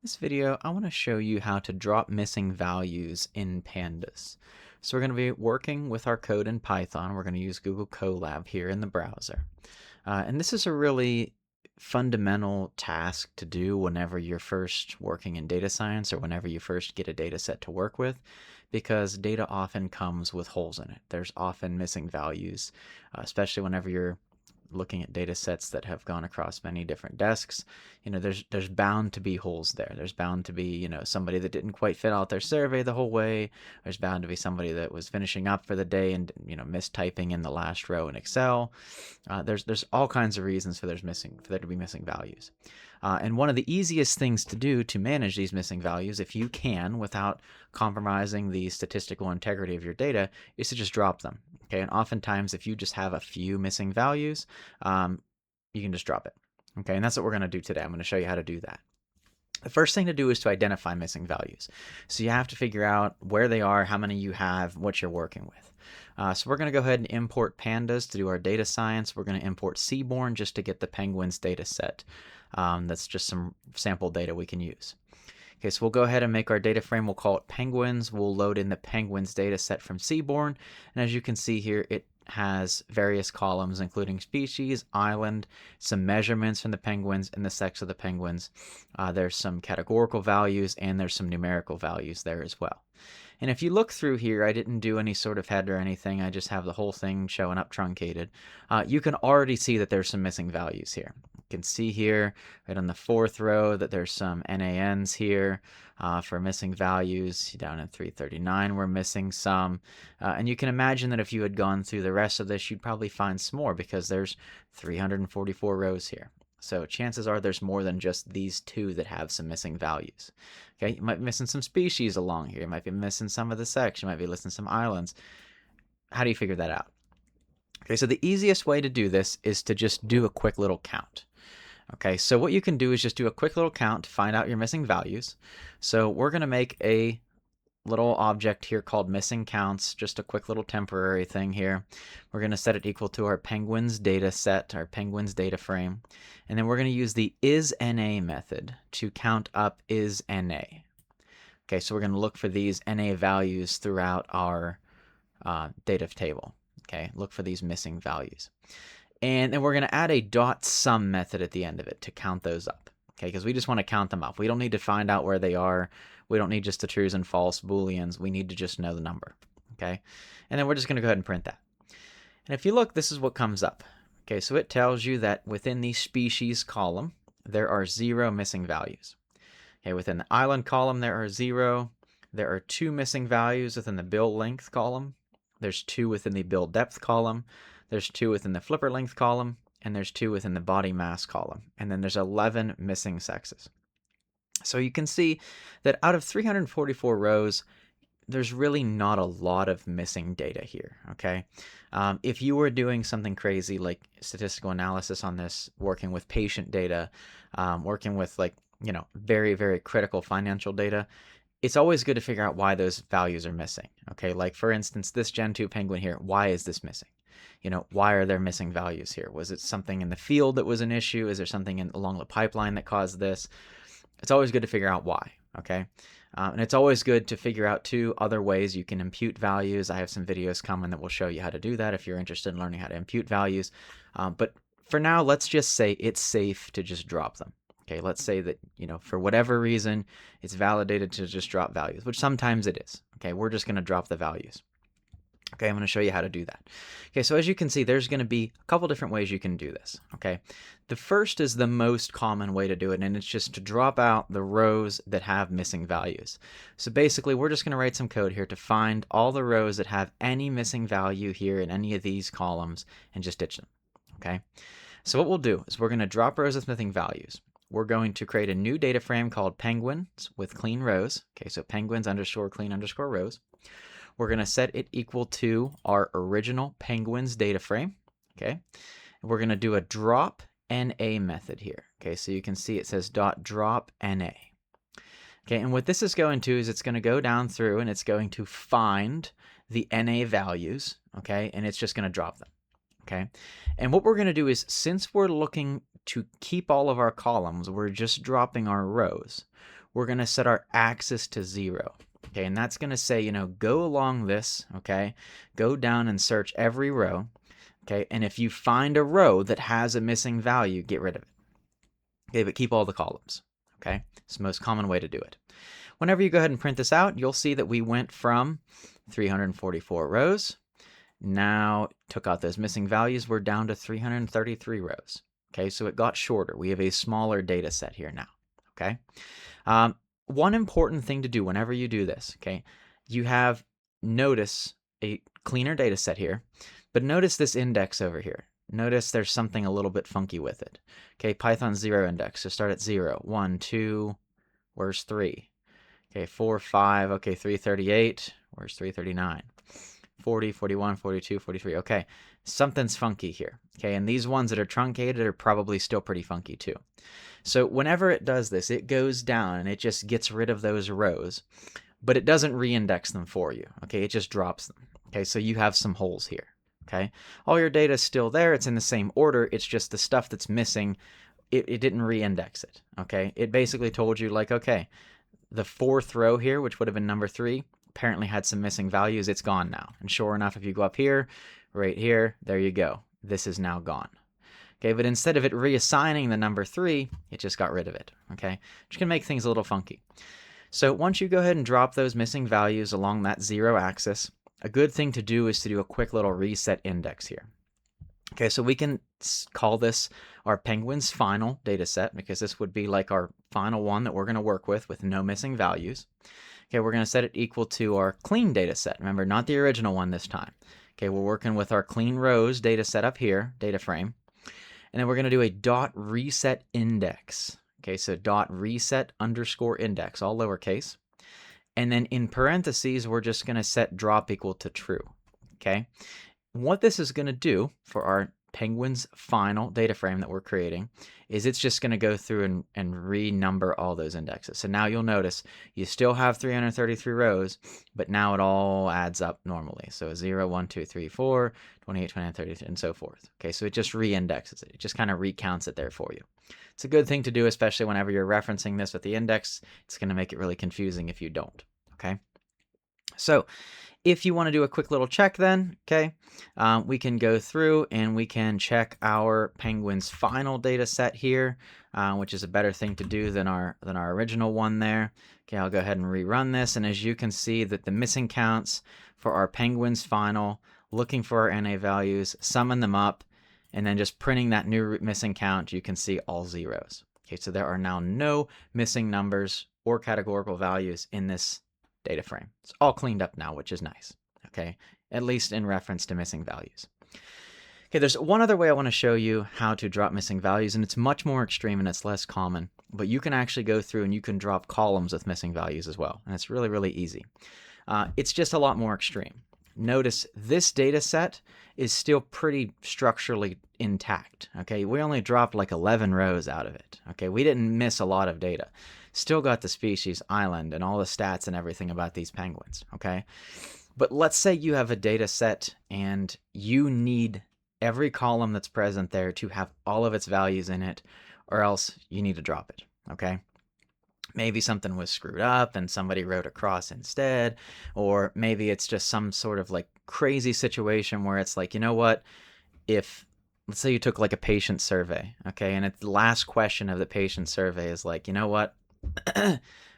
This video, I want to show you how to drop missing values in Pandas. So we're going to be working with our code in Python. We're going to use Google Colab here in the browser. And this is a really fundamental task to do whenever you're first working in data science or whenever you first get a data set to work with, because data often comes with holes in it. There's often missing values, especially whenever you're looking at data sets that have gone across many different desks. There's bound to be holes there. There's bound to be, somebody that didn't quite fit out their survey the whole way. There's bound to be somebody that was finishing up for the day and, mistyping in the last row in Excel. There's all kinds of reasons for there to be missing values. And one of the easiest things to do to manage these missing values, if you can, without compromising the statistical integrity of your data, is to just drop them. Okay, and oftentimes if you just have a few missing values, you can just drop it. Okay, and that's what we're going to do today. I'm going to show you how to do that. The first thing to do is to identify missing values. So you have to figure out where they are, how many you have, what you're working with. So we're going to go ahead and import pandas to do our data science. We're going to import Seaborn just to get the penguins data set. That's just some sample data we can use. Okay, so we'll go ahead and make our data frame. We'll call it penguins. We'll load in the penguins data set from Seaborn. And as you can see here, it has various columns, including species, island, some measurements from the penguins, and the sex of the penguins. There's some categorical values, and there's some numerical values there as well. And if you look through here, I didn't do any sort of head or anything. I just have the whole thing showing up truncated. You can already see that there's some missing values here. You can see here, right on the fourth row, that there's some NANs here for missing values. Down in 339, we're missing some. And you can imagine that if you had gone through the rest of this, you'd probably find some more because there's 344 rows here. So chances are there's more than just these two that have some missing values. Okay, you might be missing some species along here. You might be missing some of the sex. You might be missing some islands. How do you figure that out? Okay, so the easiest way to do this is to just do a quick little count. Okay, so what you can do is just do a quick little count to find out your missing values. So we're going to make a little object here called missing counts, just a quick little temporary thing here. We're going to set it equal to our penguins data set, our penguins data frame, and then we're going to use the isNA method to count up isNA. Okay, so we're going to look for these NA values throughout our data table. Okay, look for these missing values. And then we're going to add a .sum method at the end of it to count those up. Okay, because we just want to count them up. We don't need to find out where they are. We don't need just the trues and false booleans. We need to just know the number. Okay, and then we're just going to go ahead and print that. And if you look, this is what comes up. Okay, so it tells you that within the species column, there are 0 missing values. Okay, within the island column, there are 0. There are 2 missing values within the build length column. There's 2 within the build depth column. There's 2 within the flipper length column. And there's 2 within the body mass column. And then there's 11 missing sexes. So you can see that out of 344 rows, there's really not a lot of missing data here, okay? If you were doing something crazy like statistical analysis on this, working with patient data, working with very, very critical financial data, it's always good to figure out why those values are missing, okay? Like for instance, this Gen 2 penguin here, why is this missing? Why are there missing values here? Was it something in the field that was an issue? Is there something along the pipeline that caused this? It's always good to figure out why, okay? And it's always good to figure out 2 other ways you can impute values. I have some videos coming that will show you how to do that if you're interested in learning how to impute values. But for now, let's just say it's safe to just drop them. Okay, let's say that, for whatever reason, it's validated to just drop values, which sometimes it is. Okay, we're just going to drop the values. Okay, I'm going to show you how to do that. Okay, so as you can see, there's going to be a couple different ways you can do this. Okay, the first is the most common way to do it, and it's just to drop out the rows that have missing values. So basically, we're just going to write some code here to find all the rows that have any missing value here in any of these columns and just ditch them. Okay, so what we'll do is we're going to drop rows with missing values. We're going to create a new data frame called penguins with clean rows. Okay, so penguins underscore clean underscore rows. We're going to set it equal to our original penguins data frame, okay? And we're going to do a drop NA method here, okay? So you can see it says .drop NA. Okay, and what this is going to is it's going to go down through and it's going to find the NA values, okay? And it's just going to drop them, okay? And what we're going to do is, since we're looking to keep all of our columns, we're just dropping our rows. we're going to set our axis to 0. Okay, and that's going to say, you know, go along this, okay? Go down and search every row, okay? And if you find a row that has a missing value, get rid of it. Okay, but keep all the columns, okay? It's the most common way to do it. Whenever you go ahead and print this out, you'll see that we went from 344 rows. Now, took out those missing values, we're down to 333 rows. Okay, so it got shorter. We have a smaller data set here now, okay? One important thing to do whenever you do this, okay, you have, notice a cleaner data set here, but notice this index over here. Notice there's something a little bit funky with it. Okay, Python 0 index, so start at 0. 1, 2, where's 3? Okay, 4, 5, okay, 338, where's 339? 40, 41, 42, 43, okay, something's funky here. Okay, and these ones that are truncated are probably still pretty funky too. So whenever it does this, it goes down and it just gets rid of those rows, but it doesn't re-index them for you. Okay, it just drops them. Okay, so you have some holes here. Okay, all your data is still there. It's in the same order. It's just the stuff that's missing, it didn't re-index it. Okay, it basically told you like, okay, the 4th row here, which would have been number 3, apparently had some missing values. It's gone now. And sure enough, if you go up here, right here, there you go. This is now gone. Okay, but instead of it reassigning the number 3, it just got rid of it. Okay, which can make things a little funky. So once you go ahead and drop those missing values along that 0 axis, a good thing to do is to do a quick little reset index here. Okay, so we can call this our Penguins final data set, because this would be like our final one that we're going to work with no missing values. Okay, we're going to set it equal to our clean data set. Remember, not the original one this time. Okay, we're working with our clean rows data set up here, data frame. And then we're going to do a dot reset index. Okay, so dot reset underscore index, all lowercase. And then in parentheses, we're just going to set drop equal to true. Okay, what this is going to do for our Penguins final data frame that we're creating is it's just going to go through and renumber all those indexes. So now you'll notice you still have 333 rows, but now it all adds up normally. So 0, 1, 2, 3, 4, 28, 29, 30, and so forth. Okay, so it just re-indexes it. It just kind of recounts it there for you. It's a good thing to do, especially whenever you're referencing this with the index. It's going to make it really confusing if you don't. Okay, so if you want to do a quick little check then, okay, we can go through and we can check our Penguins final data set here, which is a better thing to do than our original one there. Okay, I'll go ahead and rerun this, and as you can see that the missing counts for our Penguins final, looking for our NA values, summing them up, and then just printing that new missing count, you can see all zeros. Okay, so there are now no missing numbers or categorical values in this data frame. It's all cleaned up now, which is nice, okay? At least in reference to missing values. Okay, there's one other way I want to show you how to drop missing values, and it's much more extreme and it's less common, but you can actually go through and you can drop columns with missing values as well, and it's really, really easy. It's just a lot more extreme. Notice this data set is still pretty structurally intact, okay? We only dropped like 11 rows out of it, okay? We didn't miss a lot of data. Still got the species, island, and all the stats and everything about these penguins, okay? But let's say you have a data set and you need every column that's present there to have all of its values in it, or else you need to drop it, okay? Maybe something was screwed up and somebody wrote a cross instead, or maybe it's just some sort of like crazy situation where it's like, you know what, if let's say you took like a patient survey, okay, and it's the last question of the patient survey is like, you know what,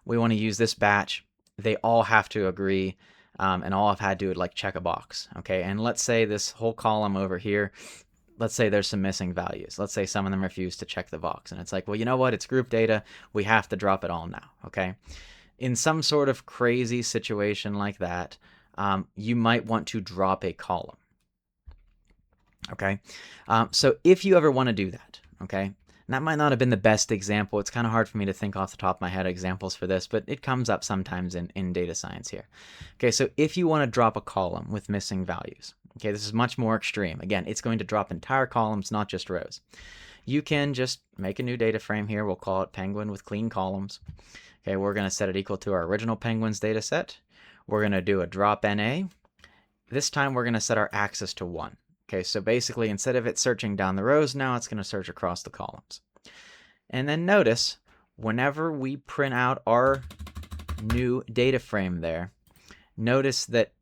we want to use this batch. They all have to agree, and all I've had to do is like check a box, okay? And let's say this whole column over here, let's say there's some missing values. Let's say some of them refuse to check the box, and it's like, well, you know what? It's group data. We have to drop it all now, okay? In some sort of crazy situation like that, you might want to drop a column, okay? So if you ever want to do that, okay? And that might not have been the best example. It's kind of hard for me to think off the top of my head examples for this, but it comes up sometimes in data science here. Okay, so if you want to drop a column with missing values, okay, this is much more extreme. Again, it's going to drop entire columns, not just rows. You can just make a new data frame here. We'll call it Penguin with clean columns. Okay, we're going to set it equal to our original Penguins data set. We're going to do a drop NA. This time we're going to set our axis to 1. Okay, so basically instead of it searching down the rows now, it's going to search across the columns. And then notice whenever we print out our new data frame there, notice that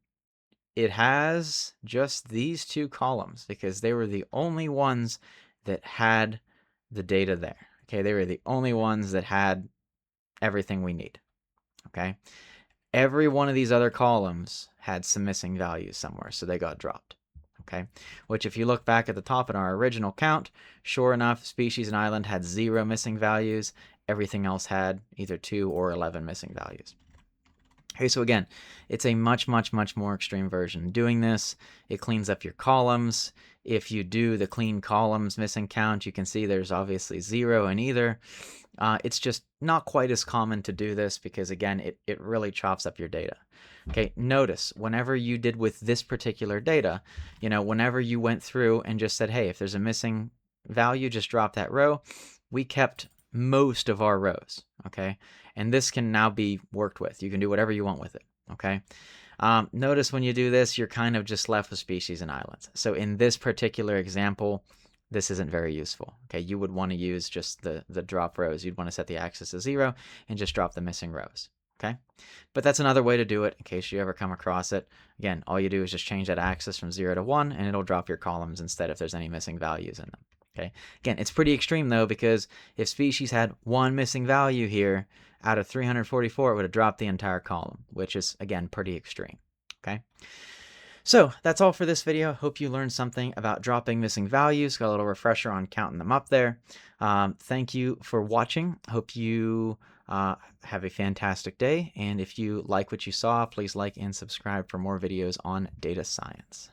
it has just these two columns because they were the only ones that had the data there. Okay, they were the only ones that had everything we need. Okay, every one of these other columns had some missing values somewhere, so they got dropped. Okay, which if you look back at the top in our original count, sure enough, species and island had 0 missing values. Everything else had either 2 or 11 missing values. Okay, so again, it's a much more extreme version. Doing this, it cleans up your columns. If you do the clean columns missing count, you can see there's obviously 0 in either. It's just not quite as common to do this because, again, it really chops up your data. Okay, notice whenever you did with this particular data, whenever you went through and just said, hey, if there's a missing value, just drop that row, we kept most of our rows, okay? And this can now be worked with. You can do whatever you want with it, okay? Notice when you do this, you're kind of just left with species and islands. So in this particular example, this isn't very useful, okay? You would want to use just the drop rows. You'd want to set the axis to 0 and just drop the missing rows, okay? But that's another way to do it in case you ever come across it. Again, all you do is just change that axis from 0 to 1, and it'll drop your columns instead if there's any missing values in them. Okay. Again, it's pretty extreme though, because if species had 1 missing value here out of 344, it would have dropped the entire column, which is, again, pretty extreme. Okay. So that's all for this video. Hope you learned something about dropping missing values. Got a little refresher on counting them up there. Thank you for watching. Hope you have a fantastic day. And if you like what you saw, please like and subscribe for more videos on data science.